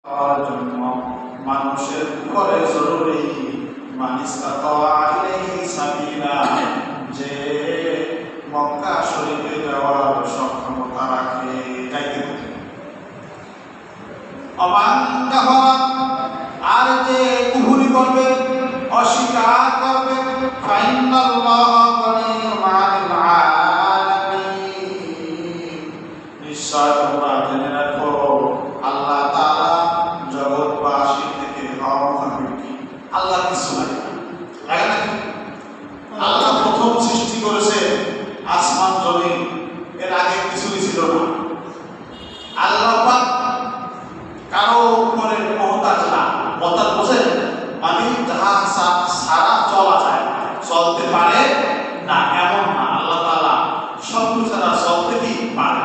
জন্য মানুষের করে জরুরি সাবিলা যে মক্কা শরীফে যাওয়ার সক্ষমতা রাখে যাইতে থাকে। আর যে কুফরি করবে, অস্বীকার করবে, নিশ্চয় তোমরা জেনে রাখো আল্লাহ তাআলা জগৎবাসী থেকে আল্লাহ কিছু লাগে না। আল্লাহ প্রথম সৃষ্টি করেছে আসমান জমিন, এর আগে কিছুই ছিল না। আল্লাহ পাক কারো উপরে মহতাজ না। মহতাজ বোঝেন মানে যাহা সারা চলা যায়, চলতে পারে না এমন না। আল্লাহ তাআলা সবকিছু ছাড়া চলতে কি পারে।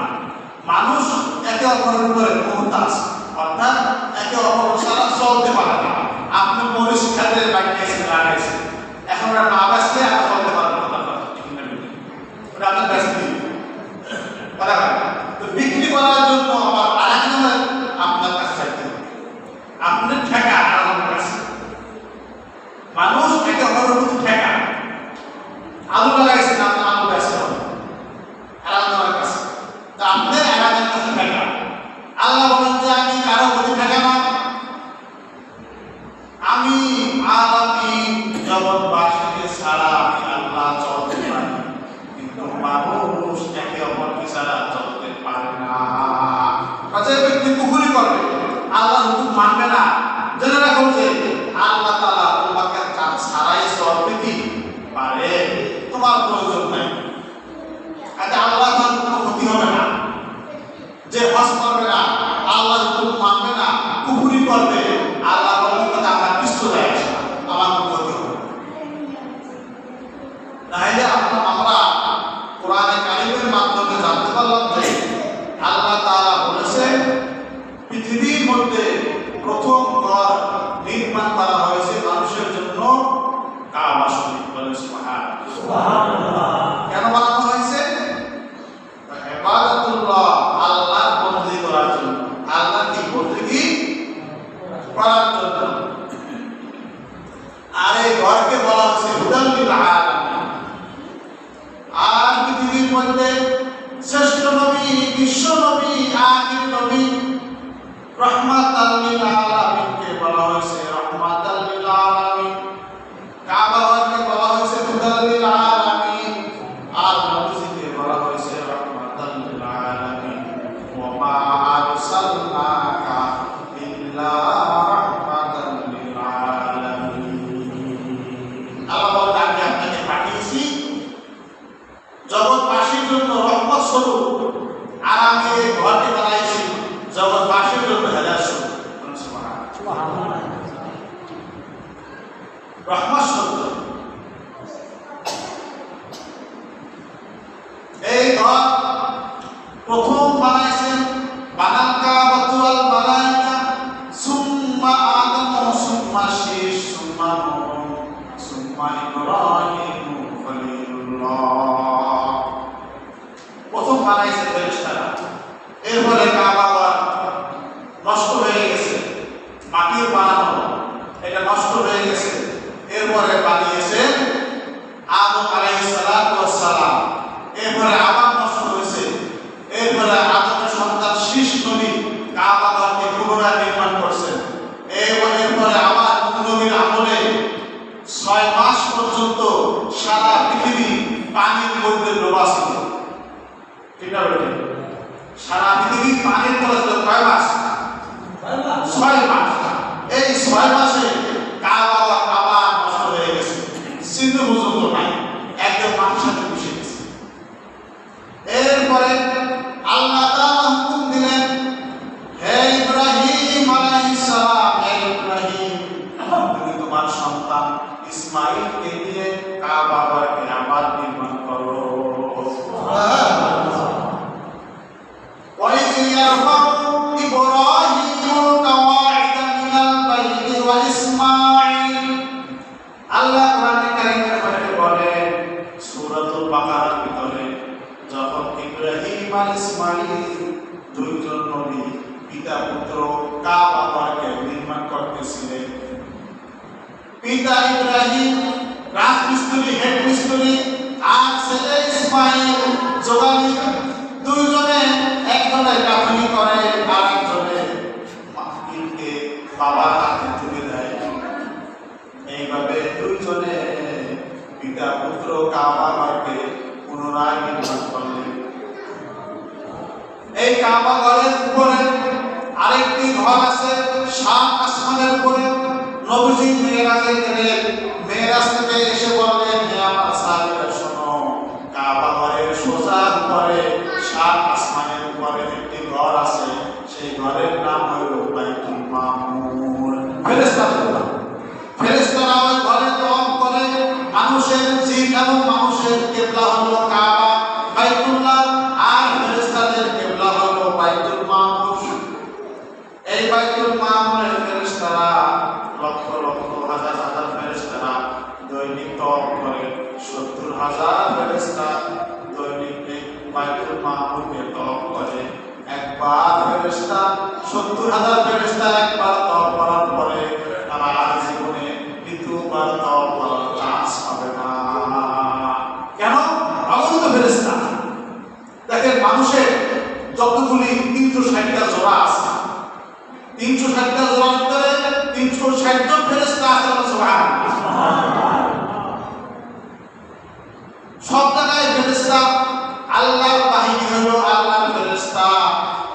মানুষ একে অপরের উপরে মহতাজ, অর্থাৎ একে অপর ছাড়া চলতে পারে না। আপনি মনে শিক্ষাতে লাগাইছেন লাগাইছেন, এখন ওরা না বাঁচলে আর চলতে পারবেন না। ওটা আপনার ব্যস্ত তো বিক্রি করার জন্য আমার আরেকজনের আপনার কাছে চাইতে হবে, আপনার ঠেকা আরেকজনের কাছে। মানুষ একে অপরের প্রতি ঠেকা, আলু লাগাইছেন আপনার আলু ব্যস্ত হবে আরেকজনের কাছে, তা আপনি আরেকজনের কাছে ঠেকা। আল্লাহ বলেন যে আমি কারো প্রতি ঠেকা না, আমি জগৎবাসীকে ছাড়া আমি আল্লাহ চলতে পারি, কিন্তু মানুষ একে অপরকে ছাড়া চলতে পারে না। যে ব্যক্তি কুফরি করবে, আল্লাহর হুকুম মানবে না, জেনে রাখো যে আল্লাহ তাআলা তোমাকে ছাড়াই চলতে কি পারে, তোমার প্রয়োজন নাই। আচ্ছা আল্লাহ তাআলার কোনো ক্ষতি হবে না। যে হজ করবে না, আল্লাহর হুকুম মানবে না, কুফরি করবে, আল্লাহ বলেন কথা আমার কিছু যায় আসে না, আমার কোনো ক্ষতি হবে না। তাহলে আমরা কোরআনে কারিমের মাধ্যমে জানতে পারলাম যে আল্লাহ তাআলা বলেছে পৃথিবীর মধ্যে প্রথম ঘর নির্মাণ করা হয়েছে মানুষের জন্য কাবা শরীফ। বলেন সুবহানাল্লাহ। কেন বানানো হয়েছে? ইবাদাতুল্লাহ, আল্লাহর বندگی করার জন্য, আল্লাহর কি বندگی করার জন্য। আর এই ঘরকে বলা হয়েছে হুদাল লিল আলামিন। আর পৃথিবীর মধ্যে শ্রেষ্ঠ নবী, বিশ্ব নবী, আখির নবী রহমাতাল লিল আলামিনকে বলা হয়েছে রহমাতাল লিল আলামিন। কাবা ঘরকে বলা হয়েছে হুদাল লিল আলামিন, আর নবীকে বলা হয়েছে রহমাতাল লিল আলামিন। ওয়া মা আরসালনাকা ইল্লা রাহমাতাল লিল আলামিন। আল্লাহ বলেন আমি আপনাকে পাঠিয়েছি জগৎবাসীর জন্য রহমত স্বরূপ, আর আমি এই ঘরকে বানাইছি জগৎবাসীর জন্য হেদায়েত স্বরূপ। সুবহানাল্লাহ। রহমত স্বরূপ এই ঘর প্রথম বানাইছেন বানাল কাবাতু ওয়াল মালাইকা সুম্মা আদম সুম্মা শীশ সুম্মা নূহ সুম্মা ইব্রাহিম খলিলুল্লাহ। প্রথম বানাইছে ফেরেশতারা, এরপরে কাবা ঘর নষ্ট হয়ে গেছে, মাটির বানানো এটা নষ্ট হয়ে গেছে, এরপরে বানিয়েছে আদম আলাইহিস সালাতু ওয়াস সালাম, এরপরে আবার নষ্ট হয়েছে, এরপরে আদমের সন্তান শীশ নবী কাবা ঘরকে পুনরায় নির্মাণ করছেন। এরপরে আবার নবীর আমলে 6 মাস পর্যন্ত সারা পৃথিবী পানির মধ্যে ডোবা ছিল। ঠিক না বেটা? সারা পৃথিবী পানির তলে ছিল কয় মাস? 6 মাস। এই 6 মাসে কাবা ঘর আবার নষ্ট হয়ে গেছে, চিহ্ন পর্যন্ত নাই, একদম মাটির সাথে মিশে গেছে। পিতা ইব্রাহিম রাজমিস্ত্রি, হেড মিস্ত্রি, আর ছেলে ইসমাইল জোগালি, দুইজনে একজনে গাঁথনি করে আর একজনে ইটকে বাবার হাতে তুলে দেয়। এইভাবে দুইজনে পিতা পুত্র কাবা ঘরকে পুনরায় নির্মাণ করলেন। এই কাবা ঘরের উপরে আরেকটি ঘর আছে 7 আসমানের উপরে। নবীজি মেরাজে গেলেন, মেরাজ থেকে এসে বললেন, হে আমার সাহাবীরা শোনো, কাবা ঘরের সোজা উপরে 7 আসমানের উপরে একটি ঘর আছে, সেই ঘরের নাম হলো বাইতুল মামুর। ফেরেশতারা ওই ঘরে তওয়াফ করে। মানুষের জিন এবং মানুষের কিবলা হলো কাবা বাইতুল্লাহ, আর ফেরেশতাদের কিবলা হলো বাইতুল মামুর। এই বাইতুল মামুরের ফেরেশতারা লক্ষ লক্ষ হাজার হাজার ফেরেশতারা দৈনিক তওয়াফ করে। 70,000 ফেরেশতা দৈনিক এই বাইতুল মামুরকে তওয়াফ করে। একবার ফেরেশতা 70,000 ফেরেশতা একবার তওয়াফ করার পরে তারা আর জীবনে দ্বিতীয়বার তওয়াফ করার চান্স পাবে না। কেন? অগণিত ফেরেশতা। দেখেন, মানুষের যতগুলি 360টা জোড়া আছে, 360টা জোড়ার ভিতরে 360 জন ফেরেশতা আছে। সুবহানাল্লাহ। সব জায়গায় ফেরেশতা। আল্লাহর বাহিনী হলো আল্লাহর ফেরেশতা।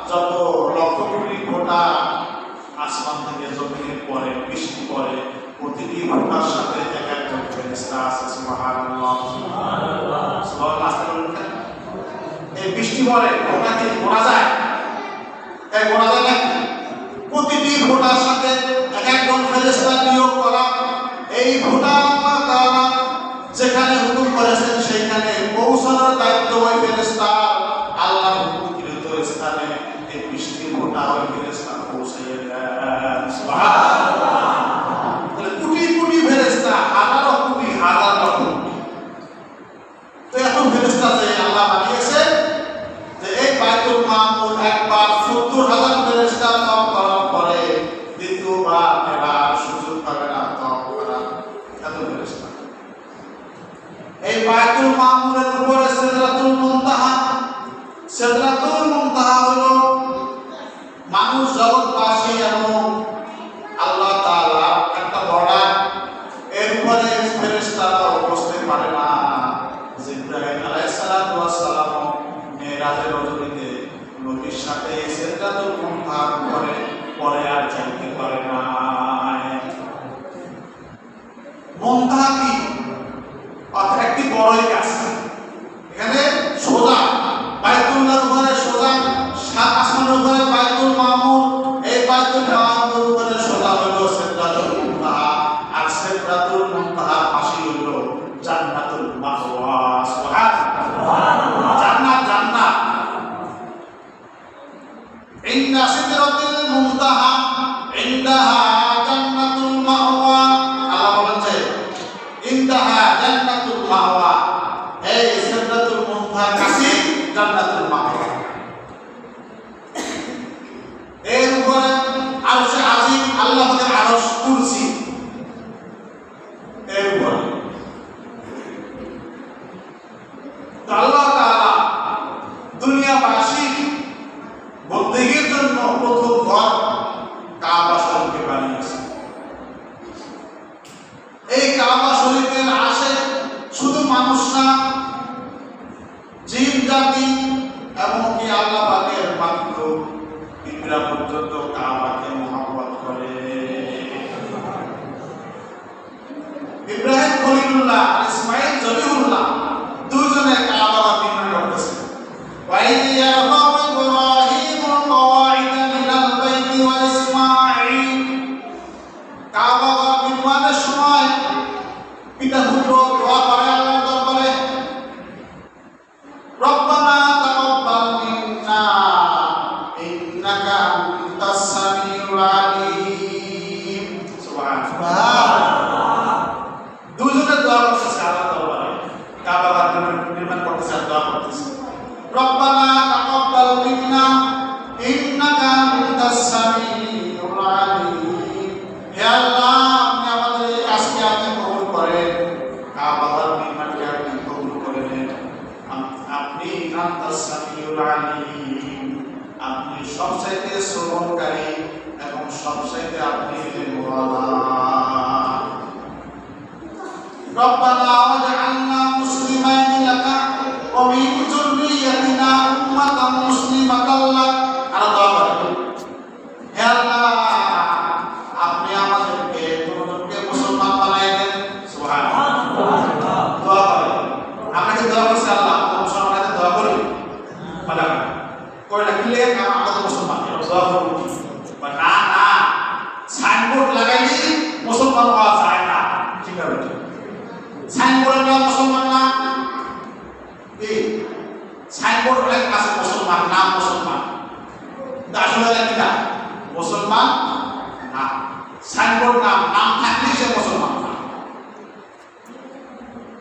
যত লক্ষ কোটি ফোঁটা আসমান থেকে জমিনে পড়ে, বৃষ্টি পড়ে, প্রতিটি ফোঁটার সাথে এক একজন ফেরেশতা আছে। সুবহানাল্লাহ, সুবহানাল্লাহ, সুবহানাল্লাহ। এই বৃষ্টি পড়ে, ফোঁটাকে গোনা যায়, এই গোনা যায় না? প্রতিটি ফোঁটার সাথে এক একজন ফেরেশতা নিয়োগ করা। এই ফোঁটা আল্লাহ তাআলা যেখানে হুকুম করেছেন সেইখানে পৌঁছানোর দায়িত্ব ওই ফেরেশতা। আল্লাহর হুকুমকৃত স্থানে এই বৃষ্টির ফোঁটা ওই ফেরেশতা পৌঁছিয়ে দেন। সুবহানাল্লাহ। তাহলে কোটি কোটি ফেরেশতা, হাজার কোটি হাজার লক্ষ কোটি। তো এত ফেরেশতা যে আল্লাহ বানিয়েছে, যে এই বাইতুল মামুর একবার 70,000 ফেরেশতা তওয়াফ করার পরে দ্বিতীয়বার এরা সুযোগ পাবে না তওয়াফ করার। এত ফেরেশতা। এই বাইতুল মামুরের উপরে সিদরাতুল মুনতাহা। সিদরাতুল মুনতাহা হলো মানুষ জগৎবাসী এবং আল্লাহ তাআলা একটা বর্ডার। এর উপরে ফেরেশতারা বসতে পারে না। জিবরাইল আলাইহিস সালাতু ওয়াস সালাম মেরাজের রজনীতে নবীর সাথে সিদরাতুল মুনতাহার উপরে পরে আর যাইতে পারে না। মুনতাহা কি? একটি বড়ই গাছ। এখানে সোজা বাইতুল্লাহর উপরে সোজা 7 আসমানের উপরে বাইতুল মামুর। এই বাইতুল মামুর উপরে সোজা হলো সিদরাতুল মুনতাহা, আর সিদরাতুল মুনতাহার পাশে হলো জান্নাতুল মাওয়া। সুবহানাল্লাহ। জান্নাত, জান্নাত। ইন্না সিদরাতুল মুনতাহা ইনদাহা জান্নাতুল মাওয়া। আল্লাহ বলেছে ইনদাহা জান্নাতুল মাওয়া। এই সিদরাতুল মুনতাহার কাছে জান্নাতুল মাওয়া। এর উপরে আরশে আজিম, আল্লাহ পাকের আরশ, কুরসি এর উপরে। তো আল্লাহ তাআলা দুনিয়াবাসী বন্দেগীর জন্য প্রথম ঘর কাবা শরীফকে বানিয়েছে। এই কাবা শরীফের আসে শুধু মানুষ না, জিন জাতি এমনকি আল্লাহ পাকের পাত্র পিঁপড়া পর্যন্ত কাবাকে মহব্বত করে। ইব্রাহিম খলিলুল্লাহ আর ইসমাইল জবিহুল্লাহ দুইজনে কাবা নির্মাণ করতেছে। ওয়াইদ ইয়ারফাউ ইব্রাহিমুল কওয়াইদা মিনাল বাইতি ওয়া ইসমাইল। কাবা নির্মাণের সময় পিতা পুত্র দোয়া করে আল্লাহর দরবারে, রব্বানা তাকাব্বাল মিন্না ইন্নাকা আনতাস সামিউল আপনি ربنا واجعلنا مسلمين لك ومن ذريتنا أمة مسلمة لك হে আল্লাহ আপনি আমাদেরকে তোমাদেরকে মুসলমান বানাই দেন সুবহানাল্লাহ দোয়া করেন আপনাকে দোয়া করছি আল্লাহ মুসলমানদের দোয়া করি বলা করে রাখলে আমাদের মুসলমান দোয়া করব না না সাইনবোর্ড লাগাইলে মুসলমান হওয়া যায় না ঠিক আছে সাইনবোর্ড না মুসলমান না এই সাইনবোর্ড লেখা আছে মুসলমান নাম মুসলমান আসলে লেখা মুসলমান না সাইনবোর্ড নাম থাকলে সে মুসলমান না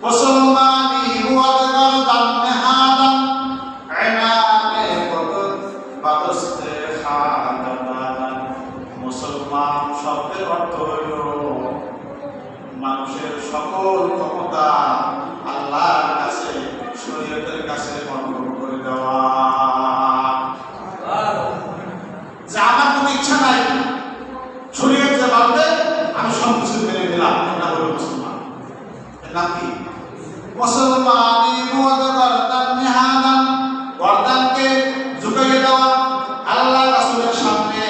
মুসলমানি ওয়াদার দামে হাদাম ইনানে বদত বাদস্তে খাদান মুসলমান শব্দের অর্থ হইল মানুষের সকল ক্ষমতা আল্লাহর কাছে শরীয়তের কাছে অর্পণ করে দেওয়া যে আমার কোনো ইচ্ছা নাই শরীয়ত যে বলবে আমি সব কিছু মেনে নিলাম এটা হলো মুসলমান এর নাম কি মুসলমানি মুওয়াদাদান নিহাদান গর্দানকে ঝুঁকিয়ে দেওয়া আল্লাহ রাসূলের সামনে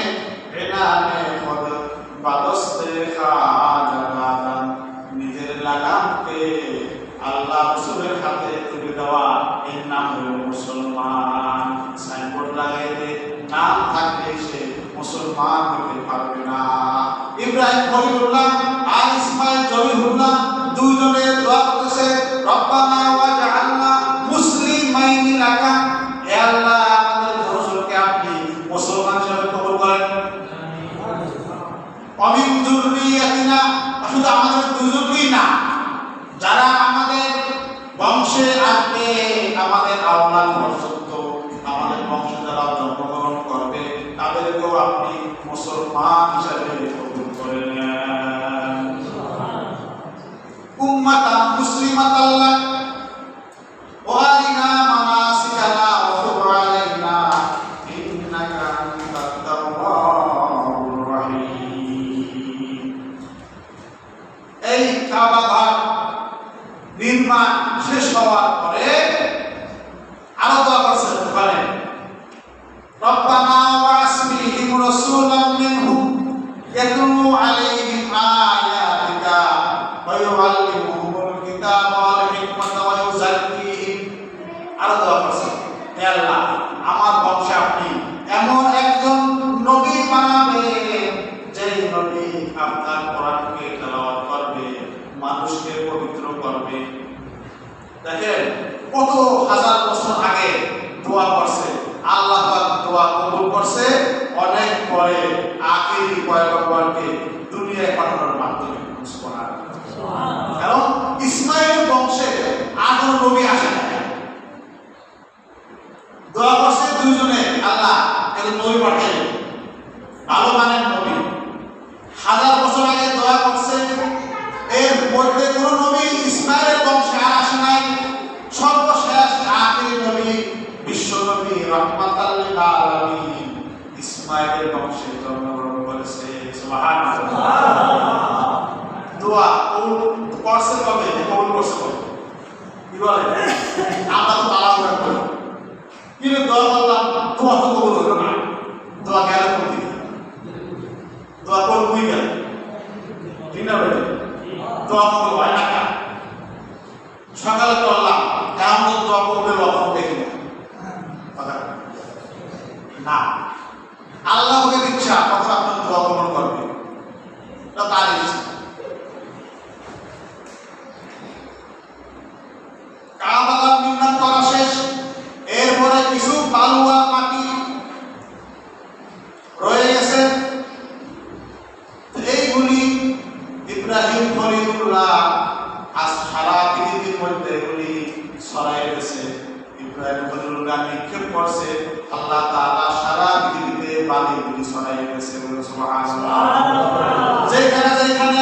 এনানে খদ বাদস্তে খাদান নিজের লাগামকে আল্লাহ রাসূলের হাতে তুলে দেওয়া এর নাম হলো মুসলমান সাইনবোর্ড লাগাইলে নাম থাকলে সে মুসলমান হতে পারবে না ইব্রাহিম খলিলুল্লাহ আর ইসমাইল জবিহুল্লাহ দুইজনে দোয়া করতেছে রব্বানা ওয়াজআলনা মুসলিমাইন লাকা হে আল্লাহ আমাদের রাসূলকে আপনি মুসলমান হিসেবে কবুল করেন অমিন যুররিয়াতিনা শুধু আমাদের দুইজনই না যারা আমাদের বংশে আসবে আমাদের আওলাদ পর্যন্ত আমাদের বংশে যারা জন্মগ্রহণ করবে তাদেরকেও আপনি মুসলমান হিসেবে কবুল করে নেন উম্মাতান মুসলিমাতান লাক ওয়া আরিনা মানাসিকানা ওয়া তুব আলাইনা ইন্নাকা আনতাত তাওয়াবুর রহিম এই কাবা ঘর নির্মাণ শেষ হওয়ার পরে আরো দোয়া করছেন ওখানে রব্বানা ওয়াসমিহিম রাসূলাম মিনহুম ইয়াতলু আলাইহিম আয়াতিকা ওয়া ইউআল্লিমুহুমুল কিতাবা ওয়াল হিকমাতা ওয়া ইউযাক্কিহিম আরো দোয়া করছেন হে আল্লাহ আমার বংশে আপনি এমন একজন নবী বানাবেন যে নবী আপনার কোরআনকে তেলাওয়াত করবে মানুষকে পবিত্র করবে দেখেন কত হাজার বছর আগে দোয়া করছে আল্লাহ পাক দোয়া কবুল করছে অনেক পরে আখিরি পয়গম্বরকে দুনিয়ায় পাঠানোর মাধ্যমে সুবহানাল্লাহ কারণ ইসমাইল বংশে আর কোনো নবী আসে না দোয়া করছে দুইজনে আল্লাহ একজন নবী পাঠাইলেন ভালো মানের নবী হাজার বছর আগে দোয়া করছে এর মধ্যে কোন নবী ইসমাইলের বংশে আর আসে নাই সর্বশেষ আখিরি নবী বিশ্ব নবী রাহমাতাল লিল আলামিন ইসমাইলের বংশে জন্মগ্রহণ করেছে সুবহানাল্লাহ দোয়া কবুল করছে কবে কবুল করছে কবে কি বলে আমরা তো তাড়াহুড়া করি কিন্তু দোয়া করলাম দোয়া তো কবুল হলো না দোয়া গেল কোথায় দোয়া করবই গেল ঠিক না বেটা দোয়া কবুল হয় না সকালে করলাম কেমন দোয়া কবুলের লক্ষণ দেখি না আল্লাহ ওকে ইচ্ছা কথা আপনার দোয়া কবুল করবে এটা তার ইচ্ছা কাবা নির্মাণ করা শেষ এরপরে কিছু বালুয়া মাটি রয়ে গেছে এইগুলি ইব্রাহিম খলিলুল্লাহ আজ সারা পৃথিবীর মধ্যে এগুলি ছড়াই গেছে ইব্রাহিম খলিলুল্লাহ নিক্ষেপ করছে আল্লাহ তাআলা সারা পৃথিবীতে বালিগুলি ছড়াই গেছে সুবহানাল্লাহ যেখানে যেখানে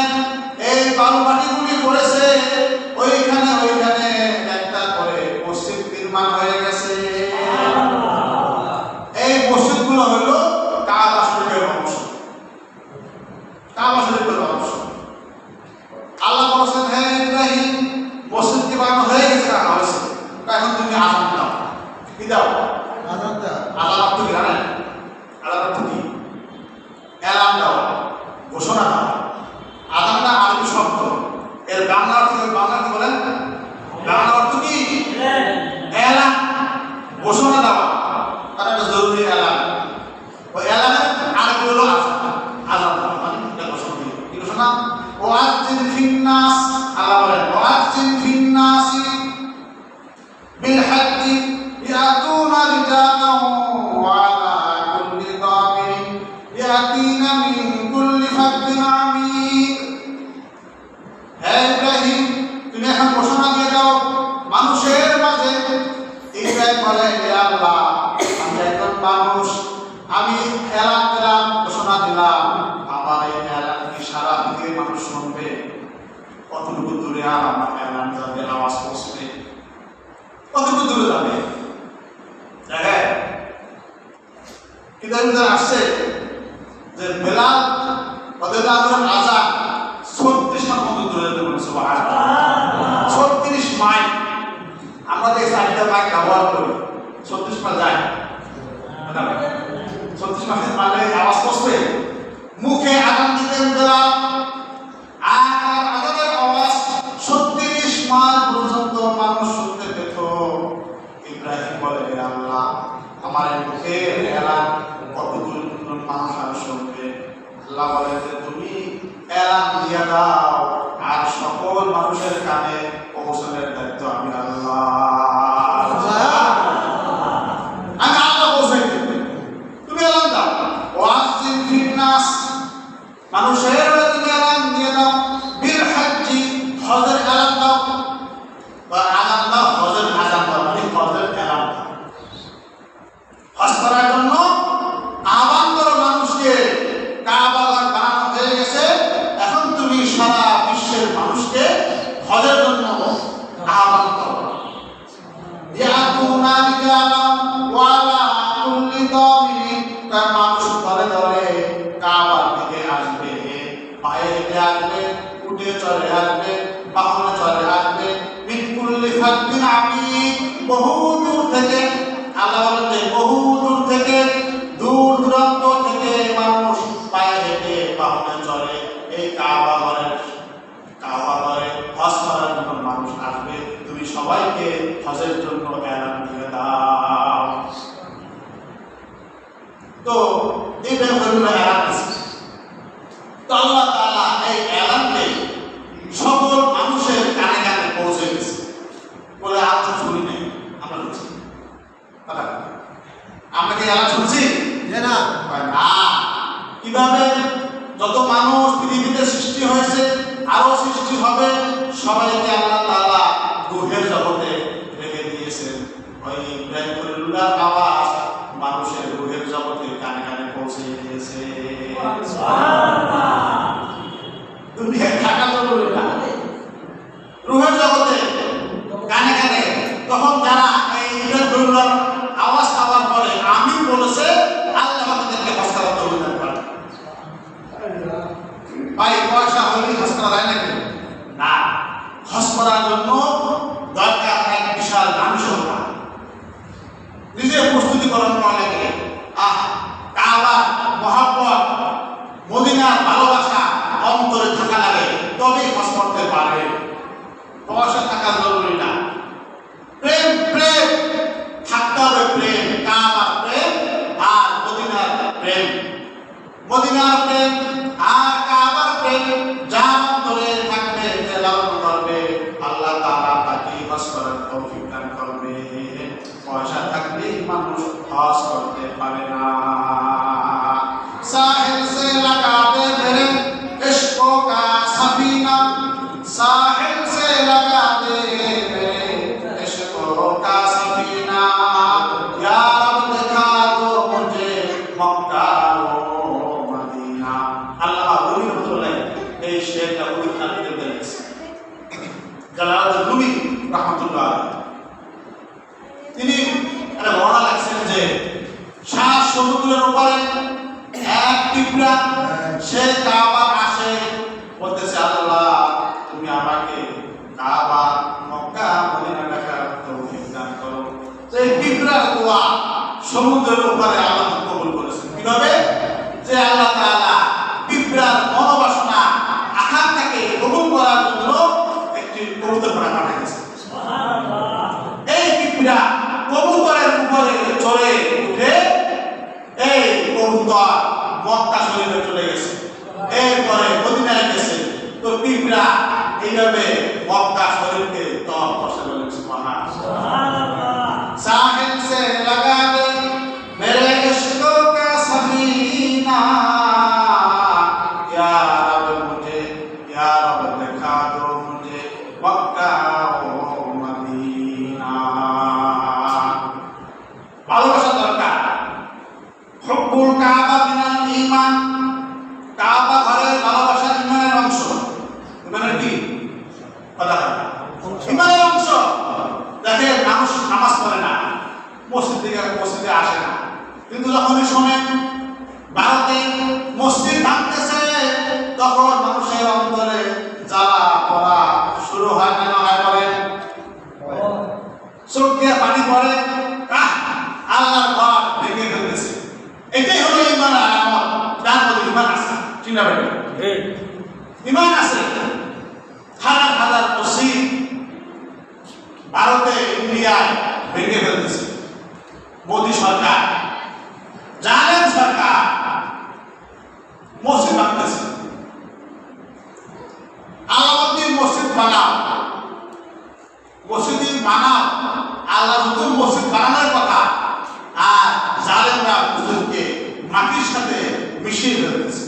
এই বালু মাটিগুলি পড়েছে ওইখানে একটা করে মসজিদ নির্মাণ হয়ে গেছে এই মসজিদগুলো হলো কাবা শরীফের অংশ কাবা শরীফ করবে অবশ্য। আল্লাহ বলেছেন, হে ইব্রাহিম, মসজিদ কি বানানো হয়ে গেছে? রাখা হয়েছে, এখন তুমি আযান দাও। কি দাও? আযান দাও। আযান অর্থ কি জানেন? আযান অর্থ কি? এলান দাও, ঘোষণা দাও। আযানটা আরবি শব্দ, এর বাংলা অর্থ কি বলেন? বাংলা অর্থ কি? এলান, ঘোষণা দেওয়া। তার একটা জরুরি এলান। ওই এলানের আরবি হলো আযান। আযান দাও মানে এটা ঘোষণা দিও। কি ঘোষণা? ওয়াজ্জিন ফিন্নাস, আল্লাহ বলেন ওয়াজ্জিন ফিন্নাসি বিল হাজ্জি ইয়াতুনা রিজালান ওয়া আলা কুল্লি দামিরিন ইয়াতিনা মিন কুল্লি ফাজ্জিন আমিক। হে ইব্রাহিম, তুমি এখন ঘোষণা দিয়ে দাও মানুষের মাঝে। ইব্রাহিম বলে, হে আল্লাহ, আমি একজন মানুষ, আমি এলান দিলাম, ঘোষণা দিলাম, আমার এই এলান কি সারা পৃথিবীর মানুষ শুনবে? কতটুকু দূরে আর আমার এলান যাবে, আওয়াজ পৌঁছবে? কতটুকু দূরে যাবে? দেখেন কিতাবে আসছে যে বেলাল রাদিয়াল্লাহু আনহু আযান 36 মাইল পর্যন্ত দূরে যেতে বলেছে। সুবহানাল্লাহ, 36 মাইল। আমরা যে সাইডটা বাইক ব্যবহার করি 36 মাইল যায়, 36 মাইলে আওয়াজ পৌঁছবে? মুখে আযান দিতেন বেলাল, আর আযানের আওয়াজ 36 মাইল পর্যন্ত মানুষ শুনতে পেত। ইব্রাহিম বলে, হে আল্লাহ, আমার এই মুখের এলান কত দূর পর্যন্ত মানুষ আর শুনবে? আল্লাহ বলে যে তুমি এলান দিয়ে দাও, আর সকল মানুষের কানে পৌঁছানোর দায়িত্ব আমি আল্লাহ। আমি আল্লাহ পৌঁছাই দেব, তুমি এলান দাও। ওয়াজ্জিন ফিন্নাস, মানুষের তুমি এলান দিয়ে দাও। বিল হাজ্জি, হজের এলান দাও, বা আযান দাও, হজের আযান দাও মানে হজের এলান দাও। হজ করার জন্য আহ্বান করো মানুষকে। কাবা ঘর বানানো হয়ে গেছে, এখন তুমি সারা বিশ্বের মানুষকে হজের জন্য আহ্বান করো। ইয়াতুনা রিজালান ওয়া আলা কুল্লি দামিরিন, তার মানুষ ধরে ধরে কাবার দিকে আসবে, পায়ে হেঁটে আসবে, উঠে চলে আসবে, বাহনে চলে আসবে। মিন কুল্লি ফাজ্জিন আমিক, বহু দূর থেকে। আল্লাহ বলেন বহু দূর থেকে, দূর দূরান্ত থেকে মানুষ পায়ে হেঁটে বাহনে চলে এই কাবা ঘরে হজ করার জন্য মানুষ আসবে। তুমি সবাইকে হজের জন্য এলান দিয়ে দাও। তো ইব্রাহিম খলিলুল্লাহ এলান দিয়েছে। তো আল্লাহ তাআলা এই এলানকে সকল মানুষের কানে কানে পৌঁছে গেছে বলে আর তো শুনি নাই। আমরা শুনছি, আমরা কি এলান শুনছি? না। কিভাবে? যত মানুষ পৃথিবীতে সৃষ্টি হয়েছে, আরো সৃষ্টি হবে, সবাইকে আল্লাহ তাআলা রূহের জগতে রেখে দিয়েছেন। ওই ইব্রাহিম খলিলুল্লাহর আওয়াজ মানুষের রূহের জগতে কানে কানে পৌঁছে দিয়েছে। সুবহানাল্লাহ, দুনিয়ায় থাকা জরুরি না, রূহের জগতে কানে কানে। তখন যারা এই ইব্রাহিম খলিলুল্লাহর আওয়াজ পাওয়ার পরে আমিন বলেছে, আল্লাহ আমাদেরকে হজ করার তৌফিক দান করেন। ভাই পয়সা হলেই হজ করা যায় নাকি? না, হজ করার জন্য দরকার এক বিশাল মানসিকতা, নিজে প্রস্তুতিকরণ করা লাগে। কাবার মহব্বত, মদিনার ভালোবাসা অন্তরে থাকা লাগে, তবেই হজ করতে পারে। পয়সা থাকা জরুরি না, প্রেম প্রেম থাকতে হবে। প্রেম, কাবার প্রেম আর মদিনার প্রেম, মদিনার প্রেম আর কাবার প্রেম যার অন্তরে থাকবে, যে লালন করবে, আল্লাহ তাআলা তাকে হজ করার তৌফিক দান করবে। পয়সা থাকলেই মানুষ হজ করতে পারে না। সাহিল সে লাগাতে মেরে ইশকো কা সফিনা, সাহিল সে লাগাতে মেরে ইশকো কা সফিনা, ইয়া রব দিখা দো মুঝে মক্কা ও মদিনা। আল্লাহ রুমি রহমাতুল্লাহ এই শেরটা উনি খালিদের দিয়েছে। জালালউদ্দিন রুমি রহমাতুল্লাহ তিনি একটা বর্ণনা লিখছেন যে সাত সমুদ্রের উপরে এক পিঁপড়া সে কাবার খতিবরা এইভাবে মক্কা শরীফকে তওয়াফ করতে বলেন সুবহানাল্লাহ। साहिल से लगा दे मेरे इश्क का सफीना, या रब मुझे, या रब दिखा दो मुझे मक्का ও মদিনা। ভালোবাসা দরকার। হুব্বুল কাবা মিনাল ঈমান, কাবা ঘরের ভালোবাসা ঈমানের অংশ। ঈমানের কি? কথা ঈমানের অংশ। দেখেন মানুষ নামাজ পড়ে না, মসজিদে আসে না, কিন্তু যখনই শোনেন ভারতে মসজিদ ভাঙতেছে তখন মানুষের অন্তরে জ্বালা পড়া শুরু হয়। কেন হয় বলেন? চোখ দিয়ে পানি পড়ে, আল্লাহর ঘর ভেঙে ফেলতেছে। এটাই হলো ঈমান আলামত। যার মধ্যে ঈমান আছে, ঠিক না ভাই? ঈমান আছে। হাজার হাজার মসজিদ ভারতে, ইন্ডিয়ায় ভেঙে ফেলতেছে মোদী সরকার, জালেম সরকার মসজিদ ভাঙতেছে। আল্লাহর মসজিদ বানাও, মসজিদ বানাও, আল্লাহ হুজুর মসজিদ বানানোর কথা, আর জালেমরা হুজুরকে মাটির সাথে মিশিয়ে ফেলতেছে।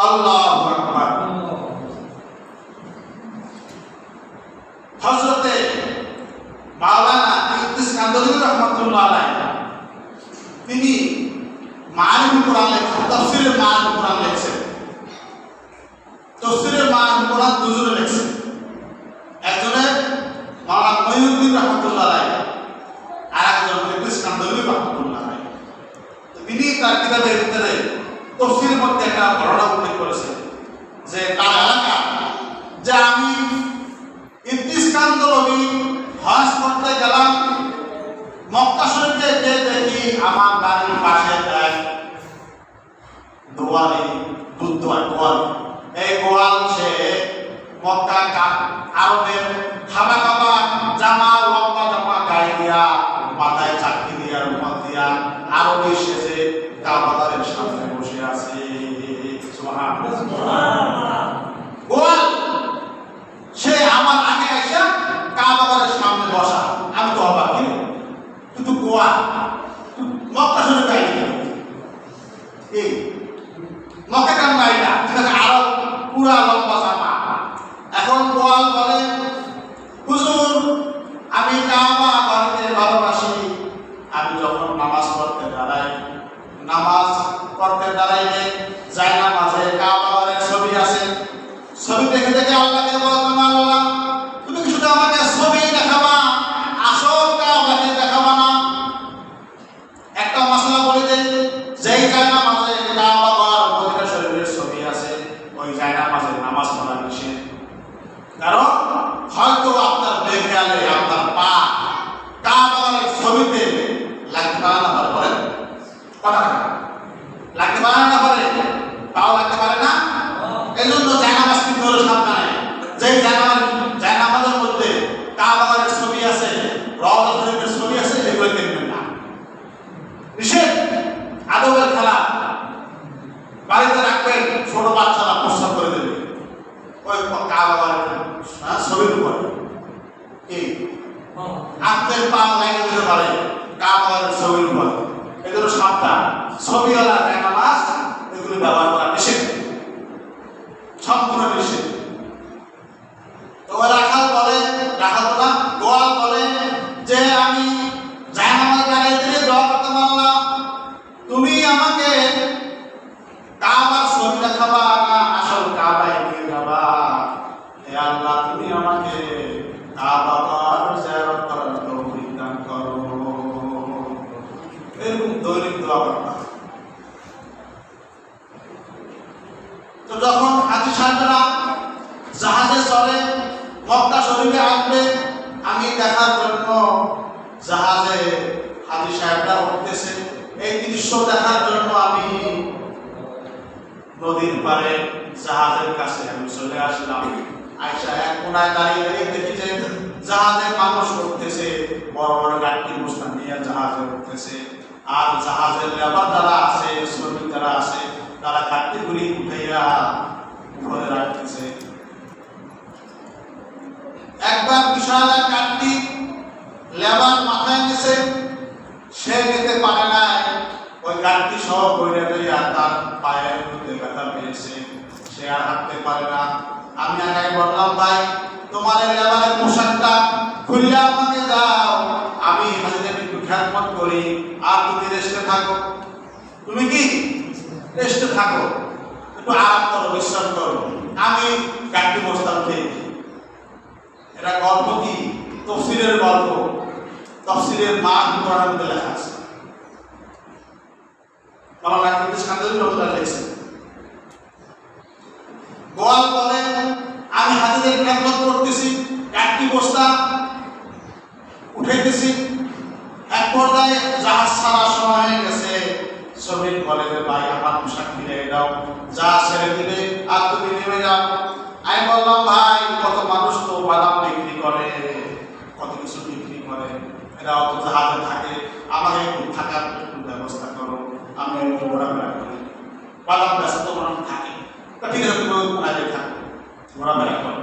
আল্লাহু আকবার। হযরতে মাওলানা ইদ্রিস কান্দরী রাহমাতুল্লাহ আলাইহি তিনি মাআরিফুল কোরআন লেখেন, তাফসীরে মাআরিফুল কোরআন লেখেন। তাফসীরে মাআরিফুল কোরআন দুজনে লেখেন। একজনে মাওলানা মঈনুদ্দিন রাহমাতুল্লাহ আলাইহি, আর একজন ইদ্রিস কান্দরী রাহমাতুল্লাহ আলাইহি। তিনি তার কিতাবের ভিতরে তাফসীরের মধ্যে একটা ঘটনা উল্লেখ করেছেন যে তার এলাকা, যে আমি ইদ্রিস কান্দরী হজ করতে গেলাম, মক্কা শরীফে গিয়ে দেখি আমার বাড়ির পাশে এক দোয়ারে দুধ দোয়ার গোয়াল, এই গোয়াল সে মক্কা আরবের খাবা খাবা জামা, লম্বা জামা গায়ে দিয়া, মাথায় চাকরি দিয়া, রুমাল দিয়া, আরবি সেজে কাবাদারের সামনে বসে আছে। সুবহানাল্লাহ। গোয়াল সে আমার আগে এসে কাবাদারের সামনে বসা, আমি তো অবাক, কিন্তু গোয়াল মক্কা শরীফে আইনি, এই মক্কা কেন আইনা, আরব পুরা লম্বা জামা। এখন গোয়াল বলে, হুজুর আমি কাবা ঘরকে ভালোবাসি, আমি যখন নামাজ পড়তে দাঁড়াইলে জায়নামাজে কাবা ঘরের ছবি আছে, ছবি দেখে দেখে আল্লাহকে বলতাম, আল্লাহ তুমি কি শুধু আমাকে ছবি দেখাবা, আসল কাবাকে দেখাবা না? একটা মশলা বলে দেন, যেই জায়নামাজে কাবা ঘর মদিনা শরীফের ছবি আছে, ওই জায়নামাজে নামাজ পড়া নিষেধ। কারণ হয়তো আপনার বেখেয়ালে আপনার পা কাবা ঘরের ছবিতে লাগতে পারে না, পরে কথা লাগতে পারে না, পরে পাও লাগতে পারে না। এই জন্য জায়নামাজ কিন্তু হলো সাবধানে, যে জায়নামাজের মধ্যে কাবা ঘরের ছবি আছে, রওজা শরীফের ছবি আছে, এগুলো দেখবেন না, নিষেধ, আদবের খেলা। বাড়িতে রাখবেন, ছোট বাচ্চারা প্রস্তাব করে দেবে ওই কাবা ঘরের ছবির উপরে, কি আপনার পা লাগিয়ে দিতে পারে কাবা ঘরের ছবির উপর। এগুলো সাবধান, ছবিওয়ালা জায়নামাজ এগুলো ব্যবহার করা নিষেধ, সম্পূর্ণ নিষেধ। তো রাখাল বলে, রাখাল না গোয়াল বলে যে আমি জায়নামাজ দাঁড়িয়ে দিয়ে দোয়া করতে পারলাম, তুমি আমাকে কাবার ছবি দেখাবা না আসল কাবায় নিয়ে যাবা? হে আল্লাহ তুমি আমাকে কাবা ঘর জিয়ারত করার তৌফিক দান করো। এরকম দৈনিক দোয়া করতাম। তো যখন হাজী সাহেবরা জাহাজে চলে মক্কা শরীফে আসবে, আমি দেখার জন্য জাহাজে হাজী সাহেবরা উঠতেছে, এই দৃশ্য দেখার জন্য আমি নদীর পারে জাহাজের কাছে আমি চলে আসলাম। আয়সা এক কোনায় দাঁড়িয়ে দেখি যে জাহাজে মানুষ উঠতেছে, বড় বড় গাড়ি বস্তা নিয়ে জাহাজে উঠতেছে, আর জাহাজের লেবার যারা আছে, শ্রমিক যারা আছে, তারা গাড়ি গুলি উঠাইয়া লেবার মাথায় নিছে, সে নিতে পারে নাই, ওই গাড়ি সহ বইরে লইয়া তার পায়ের মধ্যে ব্যথা পেয়েছে, সে আর হাঁটতে পারে না। আমি আগে বললাম, ভাই তোমার এই লেবারের পোশাকটা খুললে আমাকে দাও, আমি হাজিদের একটু খেয়ালমত করি, আর তুমি রেস্টে থাকো। তুমি কি রেস্টে থাকো, একটু আরাম করো, বিশ্রাম করো, আমি গাড়ি বস্তা উঠে। এটা গল্প কি? তফসিরের গল্প, তফসিরের মান কোরআনের মধ্যে লেখা আছে। মাওলানা হাফিজ কান্দালী রহমাতুল্লাহ লিখেছেন, গোয়াল বলে আমি হাজিদের খেদমত করতেছি, গাড়ি বস্তা উঠাইতেছি, এক পর্যায়ে জাহাজ ছাড়ার সময় হয়ে গেছে। শ্রমিক বলে যে ভাই আমার পোশাক ফিরে দাও, যা ছেড়ে দিবে আর তুমি নেমে যাও। আমি বললাম, ভাই কত মানুষ তো বাদাম বিক্রি করে, কত কিছু বিক্রি করে, এরা অত জাহাজে থাকে, আমাকে একটু থাকার একটু ব্যবস্থা করো, আমি একটু ঘোরাফেরা করি, বাদাম গাছে তো মানুষ থাকে, ঠিক আছে তুমি বাইরে থাকো, ঘোরাফেরা করো।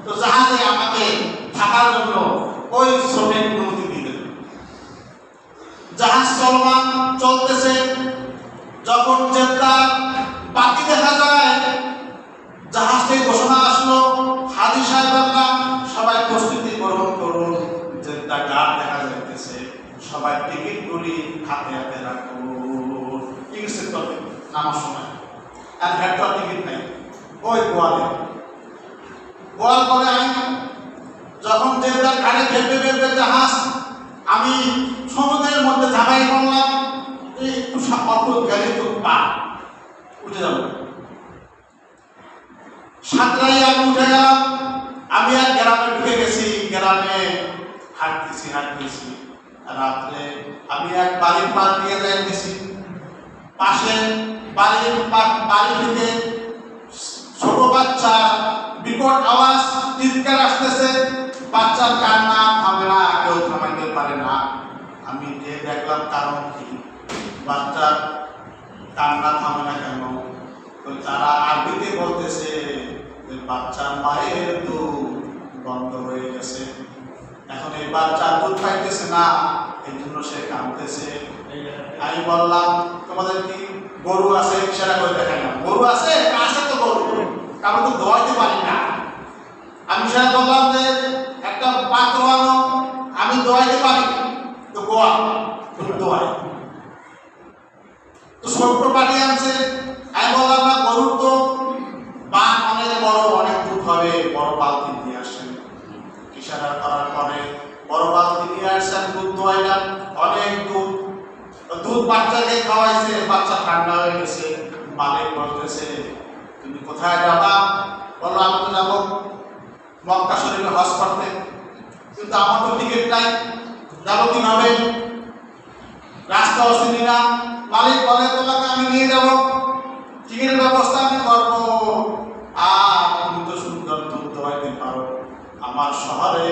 তো জাহাজে আমাকে থাকার জন্য ওই শ্রমিক অনুমতি দিলেন। জাহাজ চলমান চলতেছে, যখন জেদ্দার বাতি দেখা যায়, জাহাজ থেকে ঘোষণা আসলো, হাজী সাহেবরা সবাই প্রস্তুতি গ্রহণ করুন, জেদ্দা গাড় দেখা যাইতেছে, সবাই টিকিট গুলি হাতে হাতে রাখুন। টিকিট করবে নামার সময়, আর হেডটা টিকিট নাই, ওই গোয়ালে গোয়াল বলে আমি যখন জেদ্দার গাড়ি খেপে বেরবে জাহাজ, আমি সমুদ্রের মধ্যে ঝাঁপাই করলাম, একটু অল্প গেলে তো পা উঠে যাবো, সাঁতরাই আমি উঠে গেলাম। আমি আর গ্রামে ঢুকে গেছি, গ্রামে হাঁটতেছি হাঁটতেছি, রাত্রে আমি এক বাড়ির পাশ দিয়ে যাইতেছি, পাশে বাড়ি থেকে ছোট বাচ্চা বিকট আওয়াজ, চিৎকার আসতেছে, বাচ্চার কান্না থামে না, কেউ থামাইতে পারে না। আমি যে দেখলাম কারণ কি, বাচ্চার কান্না থামে না কেন? তো তারা আরবিতে বলতেছে যে বাচ্চার মায়ের দুধ বন্ধ হয়ে গেছে, এখন এই বাচ্চা দুধ পাইতেছে না, এই জন্য সে কাঁদতেছে। আমি বললাম, তোমাদের কি গরু আছে? সেটা করে দেখাইলাম, গরু আছে, আছে তো গরু, কারণ তো দোয়াইতে পারি না। আমি সেটা বললাম যে একটা পাত্র আনো, আমি দোয়াইতে পারি, তো গোয়া তুমি দোয়াই। তো ছোট্ট পাটি আনছে, আমি বললাম না গরুর তো বান অনেক বড়, অনেক দুধ হবে, বড় বালতি নিয়ে আসেন। ইশারা করার পরে বড় বালতি নিয়ে আসেন, দুধ দোয়াইলাম, অনেক দুধ, দুধ বাচ্চাকে খাওয়াইছে, বাচ্চা ঠান্ডা হয়ে গেছে। মালিক বলতেছে, তুমি কোথায় যাবা? বললো আমি তো যাবো মক্কা শরীফে হজ করতে, কিন্তু আমার তো টিকিট নাই, যাবো কিভাবে? রাস্তা চিনি না। মালিক বলে, তোমাকে আমি নিয়ে যাবো, টিকিটের ব্যবস্থা আমি করবো, আর তুমি তো সুন্দর দুধ দোয়াইতে পারো, আমার শহরে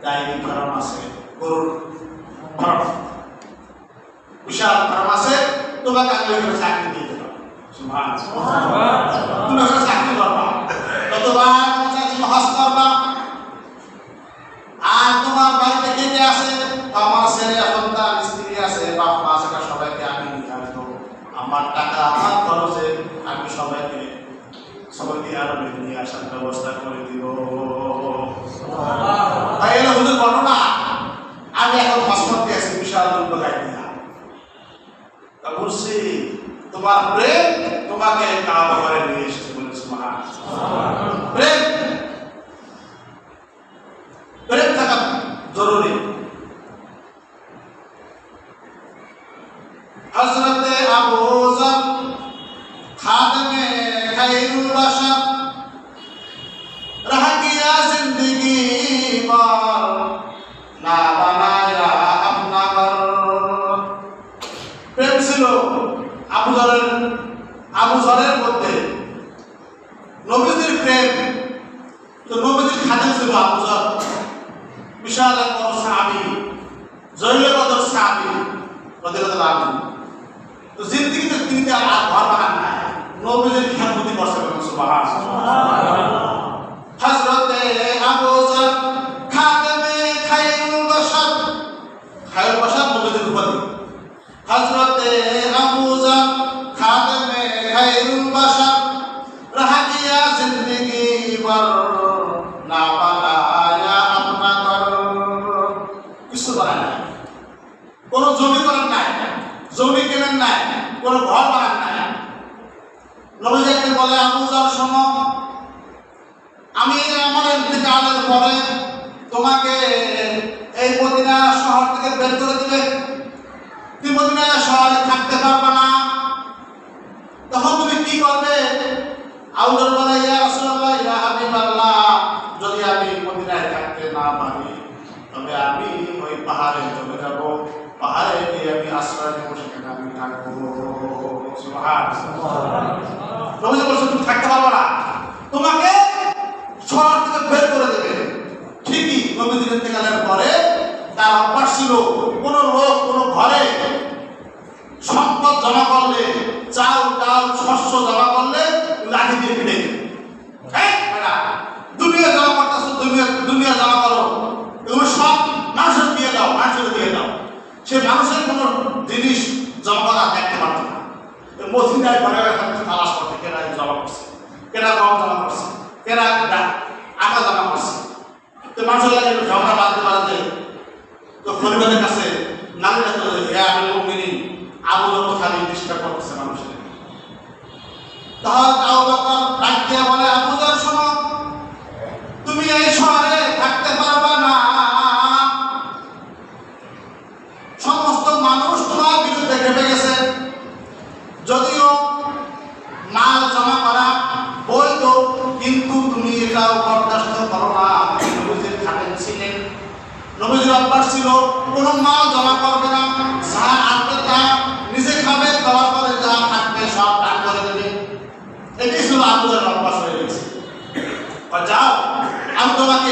ডায়েরি ফার্ম আছে, গরুর ফার্ম, বিশাল ফার্ম আছে, তোমাকে আমি ওখানে চাকরি দিয়ে দেবো। তুমি ওখানে চাকরি করবা, কতবার হজ করবা, আর তোমার বাড়িতে কে কে আছে? আমার ছেলে, সন্তান, স্ত্রী আছে, বাপ মা আছে, সবাইকে আমি নিয়ে আসবো, আমার টাকা আমার খরচে আমি সবাইকে সবাইকে আরো নিয়ে আসার ব্যবস্থা করে দিব। তাই এলো হুজুর ঘটনা। আমি এখন হজ করতে আছি বিশাল দুঃখ গাইতে, তা বলছি তোমার প্রেম তোমাকে কাবা ঘরে নিয়ে এসেছে, বলে সুবহানাল্লাহ। প্রেম প্রেম থাকা জরুরি। হযরতে আবু যর খাদেমে খায়রুল বাশার रह गया जिंदगी पर ना बनाया अपना घर। প্রেম ছিল আবু যরের মধ্যে, নবীজির প্রেম। তো নবীজির খাদেম ছিল আবু যর, বিশাল এক বড় সাহাবী, জলিল কদর সাহাবী রাদিয়াল্লাহু আনহু। তো জিন্দেগিতে তিনি আর ঘর বানান না, নবীজির খেদমতি করছেন, সুবহানাল্লাহ। হযরতে আবু যর খাদেমে নাই, কোনো ঘর বানান নাই। নবীজিকে বলে, আবু যর শোনো, আমি আমার ইন্তেকালের পরে তোমাকে এই মদিনা শহর থেকে বের করে দিবে, তুমি মদিনা শহরে থাকতে পারবে না, তখন তুমি কি করবে? আবু যর বলে, ইয়া রাসূলুল্লাহ, ইয়া হাবিবাল্লাহ, যদি আমি মদিনায় থাকতে না পারি তবে আমি ওই পাহাড়ে চলে যাব, পাহাড়ে গিয়ে আমি আশ্রয় নেব, সেখানে আমি থাকবো। সুবহানাল্লাহ। নবীজি বলছেন তুমি থাকতে পারবে না, তোমাকে শহর থেকে বের করে দেবে। ঠিকই নবীজির ইন্তেকালের পরে তার অভ্যাস ছিল, কোন লোক কোন ঘরে সম্পদ জমা করলে, চাল ডাল শস্য জমা করলে লাঠি দিয়ে পিটে দুনিয়া জমা করতেছো, দুনিয়া জমা করো, এগুলো সব মানুষের দিয়ে দাও, মানুষের দিয়ে দাও। সে মানুষের কোন জিনিস জমা করা দেখতে পারত না। মসজিদায় ঘরে তালাশ করতে, কেনা জমা করছে, কেনা গম জমা করছে, কেনা আটা জমা করছে। তো মানুষের লাগে ঝগড়া বাঁধতে বাঁধতে তো পরিবারের কাছে নারীরা তো আবু যর খালি ডিস্টার্ব করতেছে মানুষের। তখন আবু বকর ডাক দিয়ে বলে, আবু যর শোনো, তুমি এই শহরে থাকতে পারবা না, সমস্ত মানুষ তোমার বিরুদ্ধে খেপে গেছে। যদিও মাল জমা করা বৈধ, কিন্তু তুমি এটাও বরদাস্ত করো না। নবীজির খাতেন ছিলেন, নবীজির অভ্যাস ছিল কোন মাল জমা করবে না, যা আসবে তা নিজে খাবে, খাওয়ার পরে যা থাকবে সব দান করে দেবে। এটাই ছিল আবু যরের অভ্যাস হয়ে গেছে। যাও, আমি তোমাকে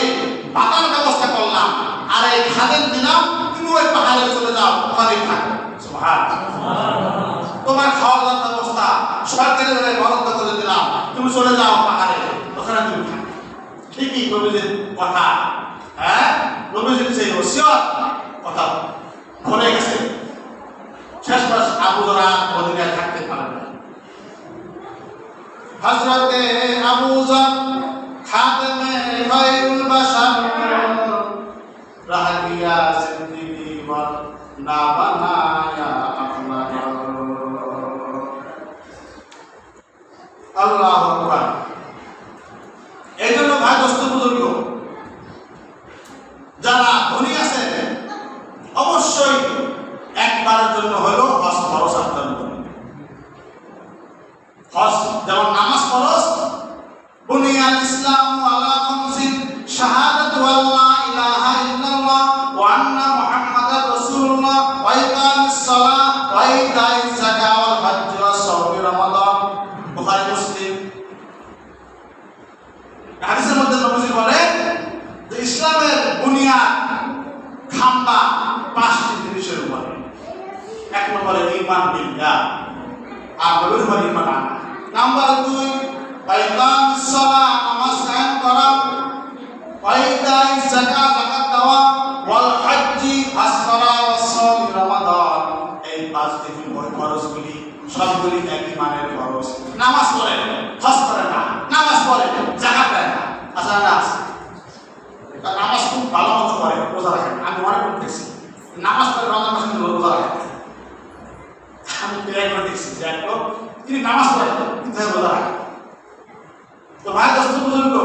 বাতার ব্যবস্থা করলাম, আর এই খাদেম দিলাম, তুমি ওই পাহাড়ে চলে যাও, ওখানেই থাকো। সুবহানাল্লাহ। তোমার খাওয়ার দাওয়ার ব্যবস্থা সরকারের বরাদ্দ করে দিলাম, তুমি চলে যাও পাহাড়ে, ওখানে তুমি থাকো। ঠিকই নবীজির কথা, হ্যাঁ, নবীজির সেই ওসিয়ত কথা ভুলে গেছে। শেষমেশ আবু যর মদিনায় থাকতে পারেন না। হযরতে আবু যর খাদেমে খায়রুল বাশার রাহ দিয়া জিন্দেগি ভর না বানায়া আপনা। আল্লাহু আকবার। এই জন্য ভাই দোস্ত বুজুর্গ, যারা ধনী আছে অবশ্যই একবারের জন্য হলেও হজ ফরজ আদায় করবে। হজ যেমন নামাজ ফরজ, বুনিয়াল ইসলামু আলা খামসিন, শাহাদাতু আল্লা ইলাহা ইল্লাল্লাহ ওয়া আন্না মুহাম্মাদার রাসূলুল্লাহ, ওয়া ইকামিস সালাহ ওয়া ইতাইজ যাকাত ওয়াল হজ্জ ওয়া সাওমি রমাদান। বুখারী মুসলিম। হাদিসের মধ্যে নবীজি বলেন যে ইসলামের বুনিয়াদ খাম্বা 5টি জিনিসের উপরে। এক নম্বরে ঈমান বিল্লাহ, আর নবীর উপর ঈমান আনা। নাম্বার 2 ইকামিস সালাহ, নামাজ কায়েম করা, ওয়া ইতাইজ যাকাত, যাকাত দেওয়া, ওয়াল হজ্জ, হজ করা, ওয়া সাওমি রমাদান। এই 5টি ফরজগুলি সবগুলি একই মানের ফরজ। নামাজ পড়ে, হজ করে না, নামাজ পড়ে, যাকাত দেয় না। আচ্ছা না, নামাজ খুব ভালো মতো করে, রোজা রাখে, আমি মনে করতেছি নামাজ পড়ে রমজান মাসে রোজা রাখে। আমি প্রায় করে দেখছি যে তিনি নামাজ পড়ে কিন্তু রোজা রাখে। তো ভাই দোস্ত বুজুর্গ,